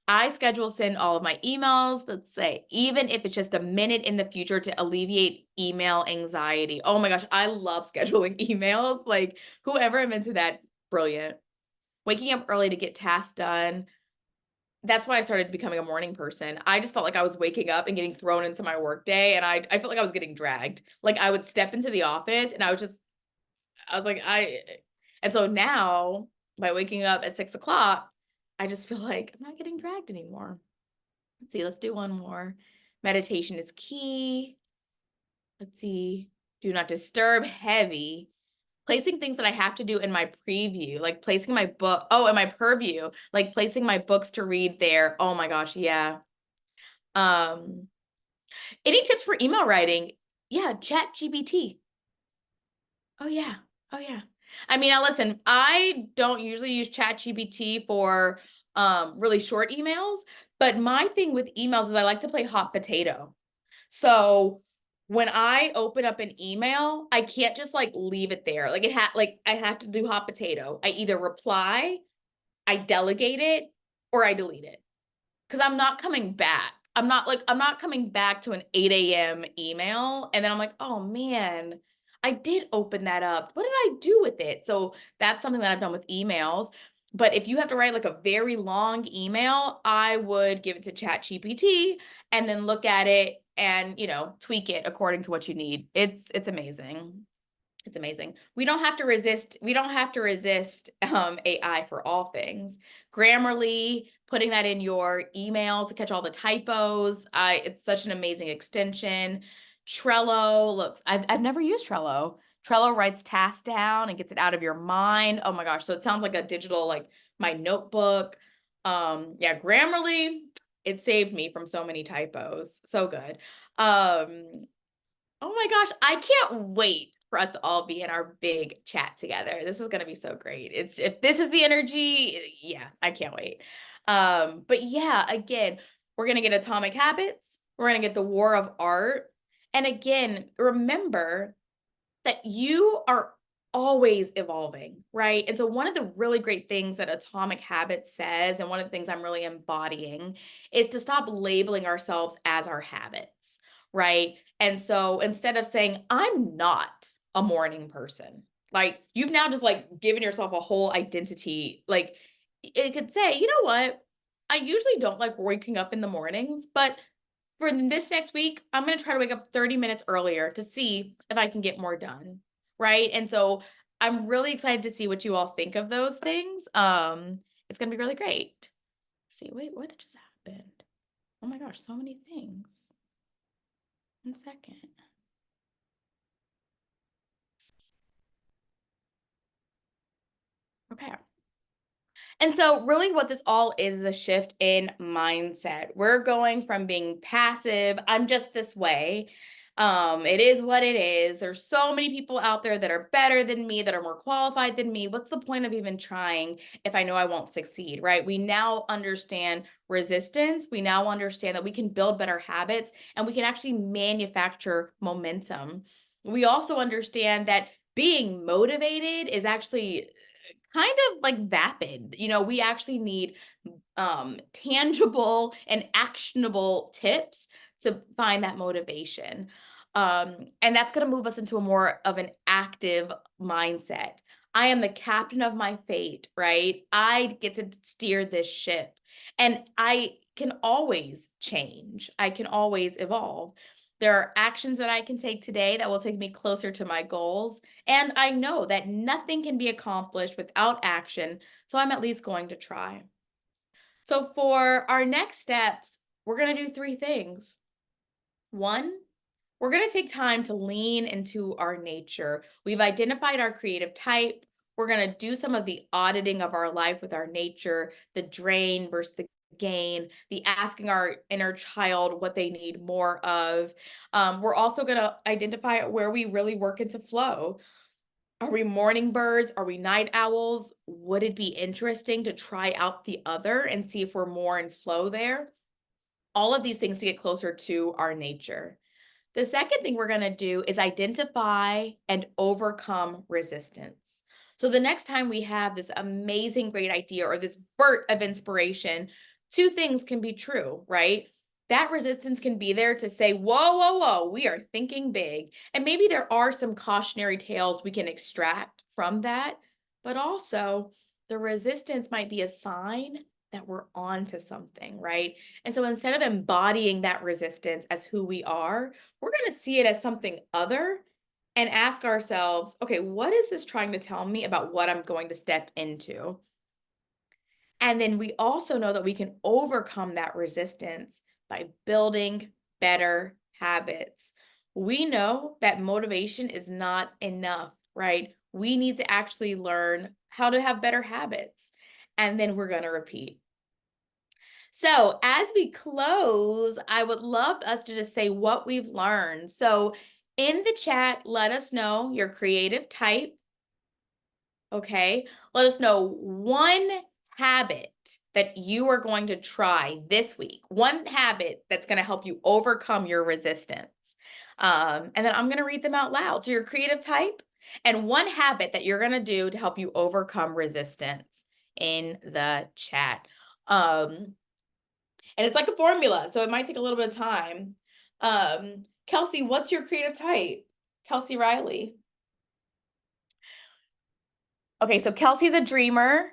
Speaker 1: I schedule send all of my emails, let's say, even if it's just a minute in the future to alleviate email anxiety. Oh my gosh, I love scheduling emails. Like, whoever invented that, brilliant. Waking up early to get tasks done. That's why I started becoming a morning person. I just felt like I was waking up and getting thrown into my workday, and I felt like I was getting dragged. Like, I would step into the office and I was like, and so now by waking up at 6 o'clock, I just feel like I'm not getting dragged anymore. Let's see, let's do one more. Meditation is key. Let's see. Do not disturb, heavy. Placing things that I have to do in my preview, like placing my book, in my purview, like placing my books to read there. Oh my gosh, yeah. Um, any tips for email writing? Yeah, Chat GPT. Oh yeah. Oh yeah. I mean, now listen, I don't usually use Chat GPT for really short emails, but my thing with emails is I like to play hot potato. So when I open up an email, I can't just like leave it there. Like I have to do hot potato. I either reply, I delegate it, or I delete it. Because I'm not coming back. I'm not coming back to an 8 a.m. email. And then I'm like, oh man, I did open that up. What did I do with it? So that's something that I've done with emails. But if you have to write like a very long email, I would give it to Chat GPT and then look at it and, tweak it according to what you need. It's amazing. It's amazing. We don't have to resist AI for all things. Grammarly, putting that in your email to catch all the typos. It's such an amazing extension. Trello looks, I've never used Trello. Trello writes tasks down and gets it out of your mind. Oh my gosh. So it sounds like a digital, like my notebook. Yeah, Grammarly, it saved me from so many typos. So good. Oh my gosh, I can't wait for us to all be in our big chat together. This is going to be so great. If this is the energy, yeah, I can't wait. But yeah, again, we're going to get Atomic Habits. We're going to get the War of Art. And again, remember that you are always evolving, right? And so one of the really great things that Atomic Habits says, and one of the things I'm really embodying, is to stop labeling ourselves as our habits, right? And so instead of saying, I'm not a morning person, like you've now just like given yourself a whole identity. Like it could say, you know what? I usually don't like waking up in the mornings, but for this next week, I'm going to try to wake up 30 minutes earlier to see if I can get more done. Right. And so I'm really excited to see what you all think of those things. It's going to be really great. Let's see, wait, what just happened? Oh my gosh, so many things. 1 second. Okay. And so really what this all is a shift in mindset. We're going from being passive, I'm just this way. It is what it is. There's so many people out there that are better than me, that are more qualified than me. What's the point of even trying if I know I won't succeed, right? We now understand resistance. We now understand that we can build better habits and we can actually manufacture momentum. We also understand that being motivated is actually kind of like vapid. We actually need tangible and actionable tips to find that motivation. And that's going to move us into a more of an active mindset. I am the captain of my fate, right? I get to steer this ship, and I can always change. I can always evolve. There are actions that I can take today that will take me closer to my goals. And I know that nothing can be accomplished without action. So I'm at least going to try. So for our next steps, we're going to do 3 things. One, we're going to take time to lean into our nature. We've identified our creative type. We're going to do some of the auditing of our life with our nature, the drain versus the gain, the asking our inner child what they need more of. We're also going to identify where we really work into flow. Are we morning birds? Are we night owls? Would it be interesting to try out the other and see if we're more in flow there? All of these things to get closer to our nature. The second thing we're going to do is identify and overcome resistance. So the next time we have this amazing, great idea or this burst of inspiration, 2 things can be true, right? That resistance can be there to say, whoa, whoa, whoa, we are thinking big. And maybe there are some cautionary tales we can extract from that, but also the resistance might be a sign that we're on to something, right? And so instead of embodying that resistance as who we are, we're going to see it as something other and ask ourselves, okay, what is this trying to tell me about what I'm going to step into? And then we also know that we can overcome that resistance by building better habits. We know that motivation is not enough, right? We need to actually learn how to have better habits. And then we're going to repeat. So, as we close, I would love us to just say what we've learned. So, in the chat, let us know your creative type. Okay. Let us know one habit that you are going to try this week, one habit that's going to help you overcome your resistance. And then I'm going to read them out loud. So, your creative type and one habit that you're going to do to help you overcome resistance in the chat. And it's like a formula, so it might take a little bit of time. Kelsey, what's your creative type? Kelsey Riley. Okay, so Kelsey's a dreamer.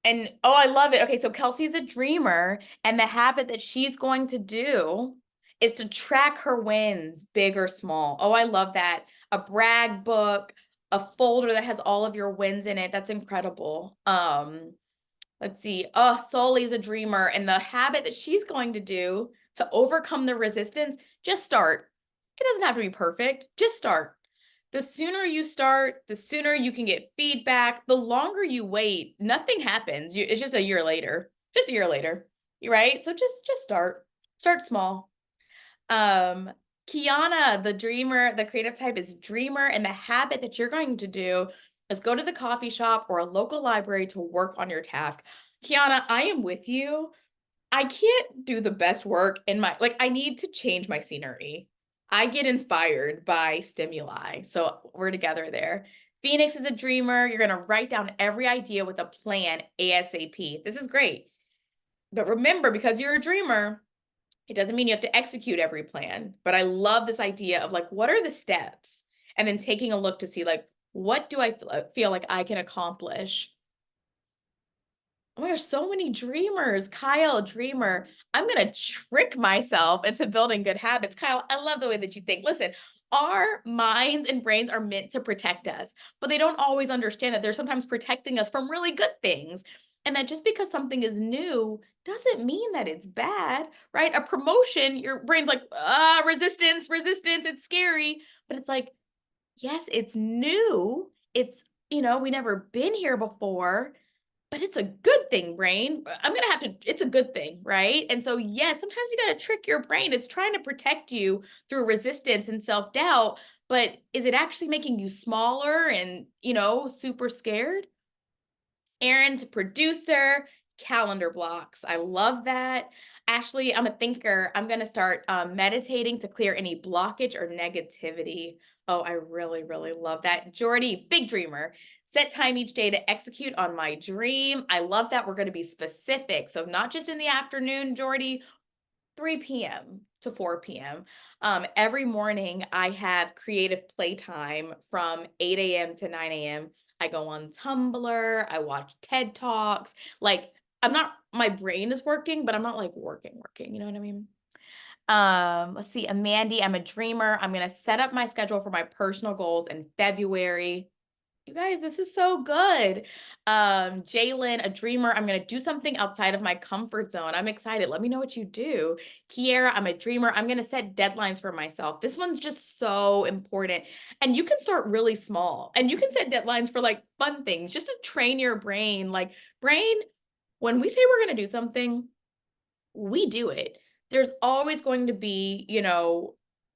Speaker 1: And oh, I love it. Okay, so Kelsey's a dreamer, and the habit that she's going to do is to track her wins, big or small. Oh, I love that. A brag book, a folder that has all of your wins in it. That's incredible. Let's see. Oh, Soli's a dreamer. And the habit that she's going to do to overcome the resistance, just start. It doesn't have to be perfect. Just start. The sooner you start, the sooner you can get feedback. The longer you wait, nothing happens. It's just a year later. Just a year later. Right? So just start. Start small. Kiana, the dreamer, the creative type is dreamer, and the habit that you're going to do is go to the coffee shop or a local library to work on your task. Kiana, I am with you. I can't do the best work in I need to change my scenery. I get inspired by stimuli. So we're together there. Phoenix is a dreamer. You're going to write down every idea with a plan ASAP. This is great. But remember, because you're a dreamer, it doesn't mean you have to execute every plan. But I love this idea of like, what are the steps? And then taking a look to see, like, what do I feel like I can accomplish? Oh my gosh, so many dreamers. Kyle, dreamer. I'm going to trick myself into building good habits. Kyle, I love the way that you think. Listen, our minds and brains are meant to protect us, but they don't always understand that they're sometimes protecting us from really good things. And that just because something is new doesn't mean that it's bad, right? A promotion, your brain's like, resistance, resistance, it's scary. But it's like, yes, it's new. It's, we never been here before, but it's a good thing, brain. I'm going to have to, it's a good thing, right? And so, yes, sometimes you got to trick your brain. It's trying to protect you through resistance and self doubt, but is it actually making you smaller and, super scared? Aaron's producer, calendar blocks. I love that. Ashley, I'm a thinker. I'm going to start meditating to clear any blockage or negativity. Oh, I really, really love that. Jordy, big dreamer. Set time each day to execute on my dream. I love that we're going to be specific. So, not just in the afternoon, Jordy, 3 p.m. to 4 p.m. Every morning, I have creative playtime from 8 a.m. to 9 a.m. I go on Tumblr, I watch TED Talks. Like, my brain is working, but I'm not like working. You know what I mean? Let's see, Amandy, I'm a dreamer. I'm going to set up my schedule for my personal goals in February. You guys, this is so good. Jalen, a dreamer. I'm going to do something outside of my comfort zone. I'm excited. Let me know what you do. Kiera, I'm a dreamer. I'm going to set deadlines for myself. This one's just so important. And you can start really small and you can set deadlines for like fun things just to train your brain. Like, brain, when we say we're going to do something, we do it. There's always going to be,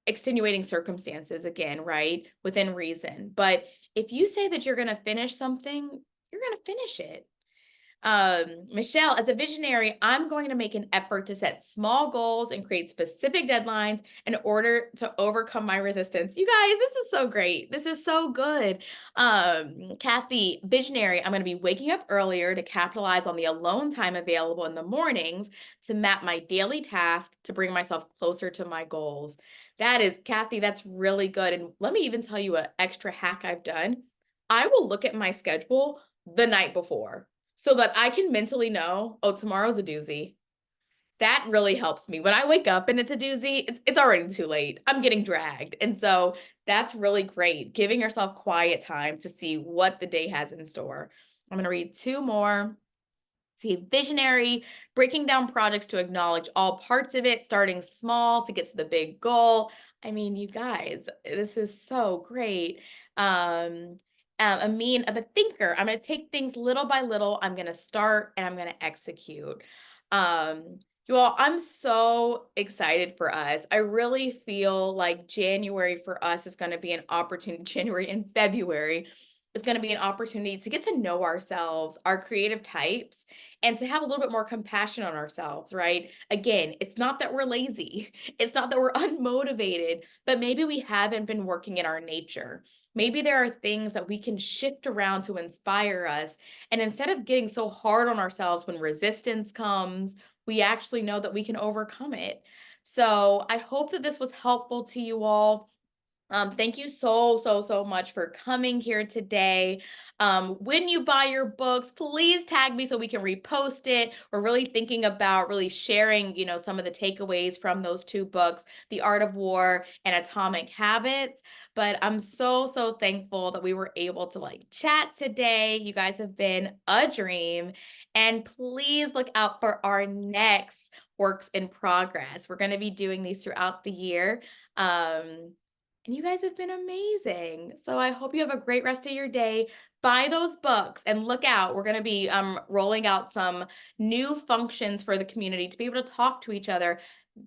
Speaker 1: extenuating circumstances again, right? Within reason. But if you say that you're going to finish something, you're going to finish it. Michelle, as a visionary, I'm going to make an effort to set small goals and create specific deadlines in order to overcome my resistance. You guys, this is so great. This is so good. Kathy, visionary, I'm going to be waking up earlier to capitalize on the alone time available in the mornings to map my daily task to bring myself closer to my goals. Kathy, that's really good. And let me even tell you an extra hack I've done. I will look at my schedule the night before so that I can mentally know, oh, tomorrow's a doozy. That really helps me. When I wake up and it's a doozy, it's already too late. I'm getting dragged. And so that's really great. Giving yourself quiet time to see what the day has in store. I'm going to read two more. See, visionary, breaking down projects to acknowledge all parts of it, starting small to get to the big goal. I mean, you guys, this is so great. I'm a thinker. I'm going to take things little by little. I'm going to start and I'm going to execute. You all, I'm so excited for us. I really feel like January for us is going to be an opportunity, January and February is going to be an opportunity to get to know ourselves, our creative types, and to have a little bit more compassion on ourselves, right? Again, it's not that we're lazy. It's not that we're unmotivated, but maybe we haven't been working in our nature. Maybe there are things that we can shift around to inspire us. And instead of getting so hard on ourselves when resistance comes, we actually know that we can overcome it. So I hope that this was helpful to you all. Thank you so much for coming here today. When you buy your books, please tag me so we can repost it. We're really thinking about really sharing, some of the takeaways from those two books, The Art of War and Atomic Habits. But I'm so thankful that we were able to like chat today. You guys have been a dream. And please look out for our next works in progress. We're going to be doing these throughout the year. And you guys have been amazing. So I hope you have a great rest of your day. Buy those books and look out. We're going to be rolling out some new functions for the community to be able to talk to each other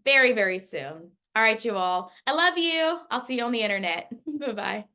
Speaker 1: very soon. All right, you all. I love you. I'll see you on the internet. Bye-bye.